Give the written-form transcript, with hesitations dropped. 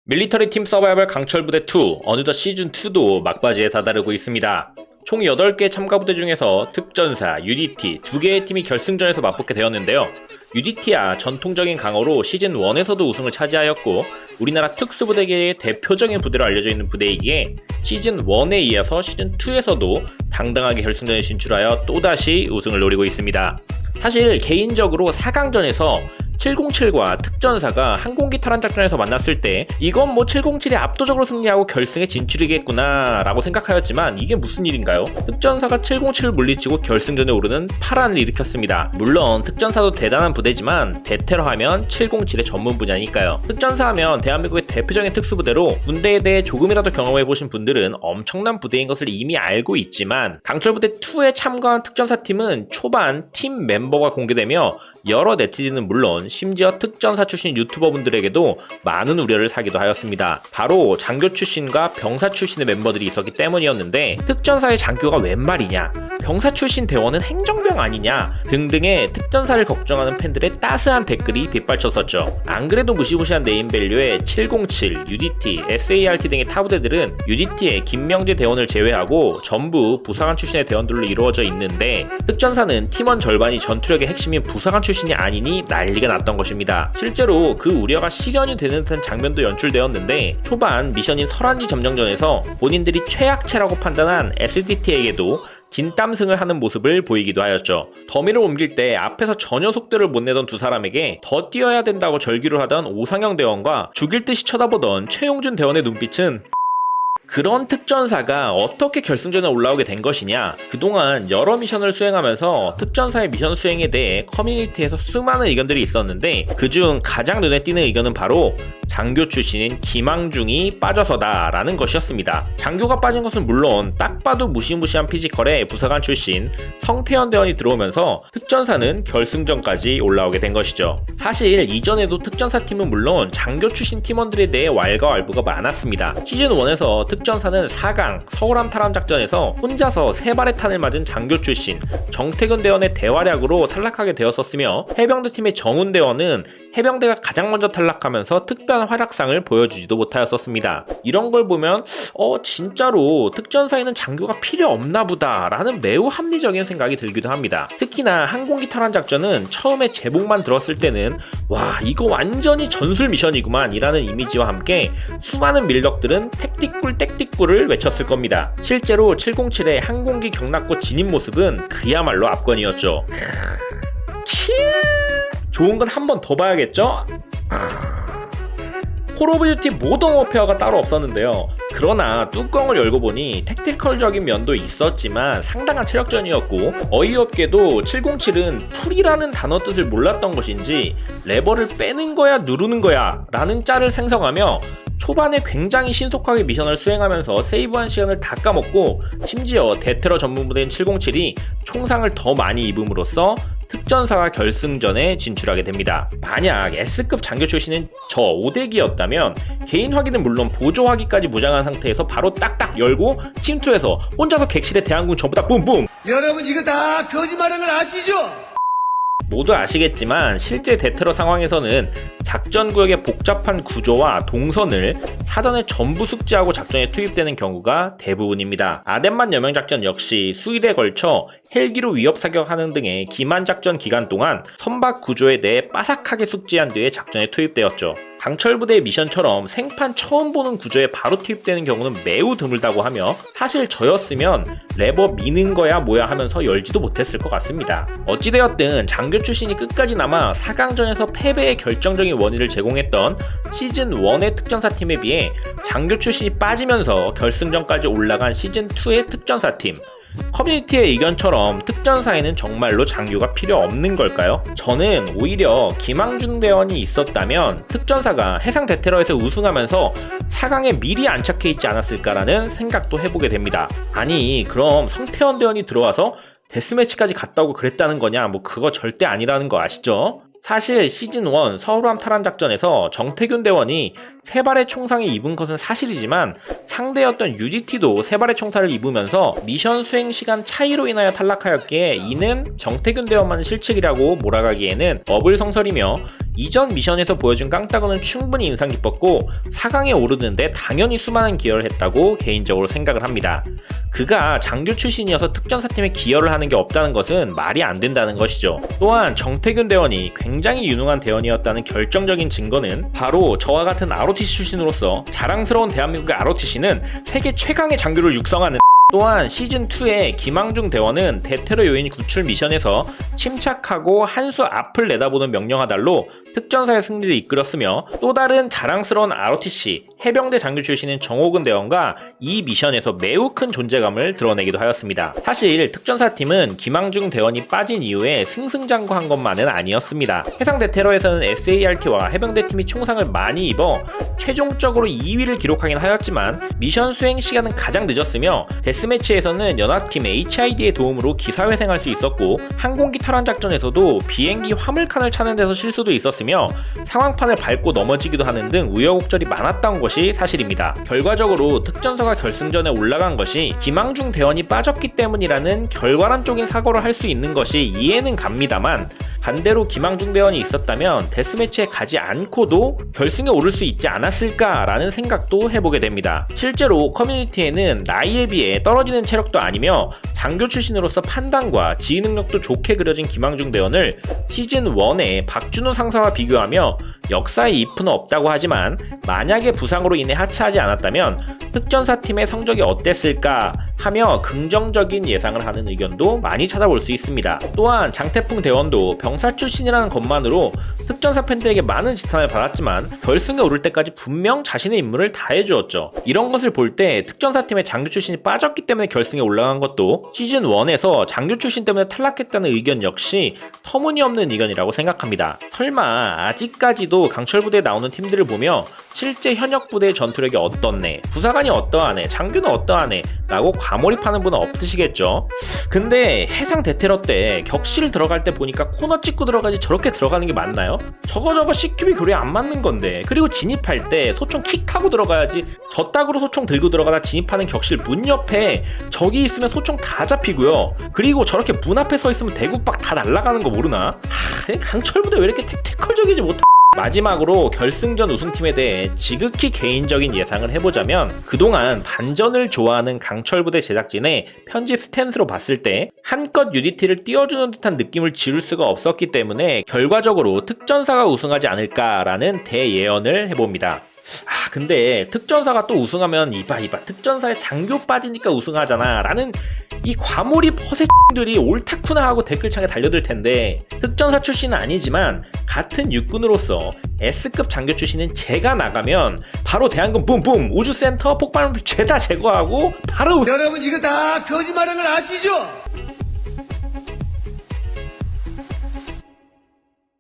밀리터리 팀 서바이벌 강철부대 2 어느덧 시즌2도 막바지에 다다르고 있습니다. 총 8개 참가 부대 중에서 특전사, UDT 2개의 팀이 결승전에서 맞붙게 되었는데요. UDT야 전통적인 강호로 시즌1에서도 우승을 차지하였고 우리나라 특수부대계의 대표적인 부대로 알려져 있는 부대이기에 시즌1에 이어서 시즌2에서도 당당하게 결승전에 진출하여 또다시 우승을 노리고 있습니다. 사실 개인적으로 4강전에서 707과 특전사가 항공기 탈환 작전에서 만났을 때 이건 뭐 707이 압도적으로 승리하고 결승에 진출이겠구나 라고 생각하였지만 이게 무슨 일인가요? 특전사가 707을 물리치고 결승전에 오르는 파란을 일으켰습니다. 물론 특전사도 대단한 부대지만 대테러 하면 707의 전문 분야니까요. 특전사 하면 대한민국의 대표적인 특수부대로 군대에 대해 조금이라도 경험해보신 분들은 엄청난 부대인 것을 이미 알고 있지만 강철부대 2에 참가한 특전사팀은 초반 팀 멤버가 공개되며 여러 네티즌은 물론 심지어 특전사 출신 유튜버분들에게도 많은 우려를 사기도 하였습니다. 바로 장교 출신과 병사 출신의 멤버들이 있었기 때문이었는데 특전사의 장교가 웬 말이냐, 병사 출신 대원은 행정병 아니냐 등등의 특전사를 걱정하는 팬들의 따스한 댓글이 빗발쳤었죠. 안 그래도 무시무시한 네임밸류의 707, UDT, SART 등의 타부대들은 UDT의 김명재 대원을 제외하고 전부 부사관 출신의 대원들로 이루어져 있는데 특전사는 팀원 절반이 전투력의 핵심인 부사관 출신이 아니니 난리가 났던 것입니다. 실제로 그 우려가 실현이 되는 듯한 장면도 연출되었는데 초반 미션인 설안지 점령전에서 본인들이 최악체라고 판단한 SDT에게도 진땀승을 하는 모습을 보이기도 하였죠. 더미를 옮길 때 앞에서 전혀 속도를 못 내던 두 사람에게 더 뛰어야 된다고 절규를 하던 오상영 대원과 죽일 듯이 쳐다보던 최용준 대원의 눈빛은 그런 특전사가 어떻게 결승전에 올라오게 된 것이냐. 그동안 여러 미션을 수행하면서 특전사의 미션 수행에 대해 커뮤니티에서 수많은 의견들이 있었는데 그중 가장 눈에 띄는 의견은 바로 장교 출신인 김항중이 빠져서다 라는 것이었습니다. 장교가 빠진 것은 물론 딱 봐도 무시무시한 피지컬의 부사관 출신 성태현 대원이 들어오면서 특전사는 결승전까지 올라오게 된 것이죠. 사실 이전에도 특전사팀은 물론 장교 출신 팀원들에 대해 왈가왈부가 많았습니다. 시즌1에서 특전사는 4강 서울함 탈환 작전에서 혼자서 3발의 탄을 맞은 장교 출신 정태균 대원의 대활약으로 탈락하게 되었었으며 해병대 팀의 정훈 대원은 해병대가 가장 먼저 탈락하면서 특별한 활약상을 보여주지도 못하였었습니다. 이런 걸 보면 진짜로 특전사에는 장교가 필요 없나 보다 라는 매우 합리적인 생각이 들기도 합니다. 특히나 항공기 탈환 작전은 처음에 제목만 들었을 때는 와 이거 완전히 전술 미션이구만 이라는 이미지와 함께 수많은 밀덕들은 택틱꿀 땡띠꿀을 외쳤을 겁니다. 실제로 707의 항공기 경락고 진입 모습은 그야말로 압권이었죠. 좋은 건 한 번 더 봐야겠죠? 콜 오브 듀티 모던 워페어가 따로 없었는데요. 그러나 뚜껑을 열고 보니 택티컬적인 면도 있었지만 상당한 체력전이었고 어이없게도 707은 풀이라는 단어 뜻을 몰랐던 것인지 레버를 빼는 거야 누르는 거야 라는 짤을 생성하며 초반에 굉장히 신속하게 미션을 수행하면서 세이브한 시간을 다 까먹고 심지어 대테러 전문부대인 707이 총상을 더 많이 입음으로써 특전사가 결승전에 진출하게 됩니다. 만약 S급 장교 출신인 저 오대기였다면 개인 화기는 물론 보조 화기까지 무장한 상태에서 바로 딱딱 열고 침투해서 혼자서 객실의 대항군 전부 다 뿜뿜! 여러분 이거 다 거짓말하는 걸 아시죠? 모두 아시겠지만 실제 대테러 상황에서는 작전구역의 복잡한 구조와 동선을 사전에 전부 숙지하고 작전에 투입되는 경우가 대부분입니다. 아덴만 여명 작전 역시 수일에 걸쳐 헬기로 위협 사격하는 등의 기만 작전 기간 동안 선박 구조에 대해 빠삭하게 숙지한 뒤에 작전에 투입되었죠. 강철부대의 미션처럼 생판 처음 보는 구조에 바로 투입되는 경우는 매우 드물다고 하며 사실 저였으면 레버 미는 거야 뭐야 하면서 열지도 못했을 것 같습니다. 어찌되었든 장교 출신이 끝까지 남아 4강전에서 패배의 결정적인 원인을 제공했던 시즌1의 특전사팀에 비해 장교 출신이 빠지면서 결승전까지 올라간 시즌2의 특전사팀 커뮤니티의 의견처럼 특전사에는 정말로 장교가 필요 없는 걸까요? 저는 오히려 김항중 대원이 있었다면 특전사가 해상 대테러에서 우승하면서 4강에 미리 안착해 있지 않았을까라는 생각도 해보게 됩니다. 아니 그럼 성태현 대원이 들어와서 데스매치까지 갔다고 그랬다는 거냐? 뭐 그거 절대 아니라는 거 아시죠? 사실 시즌1 서울함 탈환 작전에서 정태균 대원이 3발의 총상을 입은 것은 사실이지만 상대였던 UDT도 3발의 총살을 입으면서 미션 수행 시간 차이로 인하여 탈락하였기에 이는 정태균 대원만의 실책이라고 몰아가기에는 어불성설이며 이전 미션에서 보여준 깡따구는 충분히 인상 깊었고 4강에 오르는데 당연히 수많은 기여를 했다고 개인적으로 생각을 합니다. 그가 장교 출신이어서 특전사팀에 기여를 하는 게 없다는 것은 말이 안 된다는 것이죠. 또한 정태균 대원이 굉장히 유능한 대원이었다는 결정적인 증거는 바로 저와 같은 ROTC 출신으로서 자랑스러운 대한민국의 ROTC는 세계 최강의 장교를 육성하는. 또한 시즌2의 김항중 대원은 대테러 요인 구출 미션에서 침착하고 한 수 앞을 내다보는 명령하달로 특전사의 승리를 이끌었으며 또 다른 자랑스러운 ROTC 해병대 장교 출신인 정호근 대원과 이 미션에서 매우 큰 존재감을 드러내기도 하였습니다. 사실 특전사팀은 김항중 대원이 빠진 이후에 승승장구한 것만은 아니었습니다. 해상 대테러에서는 SART와 해병대팀이 총상을 많이 입어 최종적으로 2위를 기록하긴 하였지만 미션 수행 시간은 가장 늦었으며 데스매치에서는 연합팀 HID의 도움으로 기사회생할 수 있었고 항공기 탈환 작전에서도 비행기 화물칸을 차는 데서 실수도 있었으며 상황판을 밟고 넘어지기도 하는 등 우여곡절이 많았던 것이 사실입니다. 결과적으로 특전사가 결승전에 올라간 것이 김항중 대원이 빠졌기 때문이라는 결과론적인 사고를 할 수 있는 것이 이해는 갑니다만 반대로 김항중 대원이 있었다면 데스매치에 가지 않고도 결승에 오를 수 있지 않았을까라는 생각도 해보게 됩니다. 실제로 커뮤니티에는 나이에 비해 떨어지는 체력도 아니며 장교 출신으로서 판단과 지휘 능력도 좋게 그려진 김항중 대원을 시즌1의 박준호 상사와 비교하며 역사의 if는 없다고 하지만 만약에 부상으로 인해 하차하지 않았다면 특전사팀의 성적이 어땠을까 하며 긍정적인 예상을 하는 의견도 많이 찾아볼 수 있습니다. 또한 장태풍 대원도 병사 출신이라는 것만으로 특전사 팬들에게 많은 지탄을 받았지만 결승에 오를 때까지 분명 자신의 임무를 다해주었죠. 이런 것을 볼 때 특전사팀의 장교 출신이 빠졌기 때문에 결승에 올라간 것도 시즌1에서 장교 출신 때문에 탈락했다는 의견 역시 터무니없는 의견이라고 생각합니다. 설마 아직까지도 강철부대에 나오는 팀들을 보며 실제 현역 부대의 전투력이 어떻네, 부사관이 어떠하네, 장교는 어떠하네 라고 과몰입하는 분은 없으시겠죠. 근데 해상 대테러 때 격실 들어갈 때 보니까 코너 찍고 들어가지 저렇게 들어가는 게 맞나요? 저거 CQB 교류에 안 맞는 건데. 그리고 진입할 때 소총 킥하고 들어가야지 저 따구로 소총 들고 들어가다 진입하는 격실 문 옆에 적이 있으면 소총 다 잡히고요. 그리고 저렇게 문 앞에 서 있으면 대구박 다 날아가는 거 모르나? 강철부대 왜 이렇게 택티컬적이지 못하... 마지막으로 결승전 우승팀에 대해 지극히 개인적인 예상을 해보자면 그동안 반전을 좋아하는 강철부대 제작진의 편집 스탠스로 봤을 때 한껏 유니티를 띄워주는 듯한 느낌을 지울 수가 없었기 때문에 결과적으로 특전사가 우승하지 않을까라는 대예언을 해봅니다. 근데 특전사가 또 우승하면 이봐 특전사에 장교 빠지니까 우승하잖아 라는 이 과몰입 허세들이 옳다쿠나 하고 댓글창에 달려들 텐데 특전사 출신은 아니지만 같은 육군으로서 S급 장교 출신인 제가 나가면 바로 대한군 붐붐 우주센터 폭발물 죄다 제거하고 바로 여러분 이거 다 거짓말인 걸 아시죠?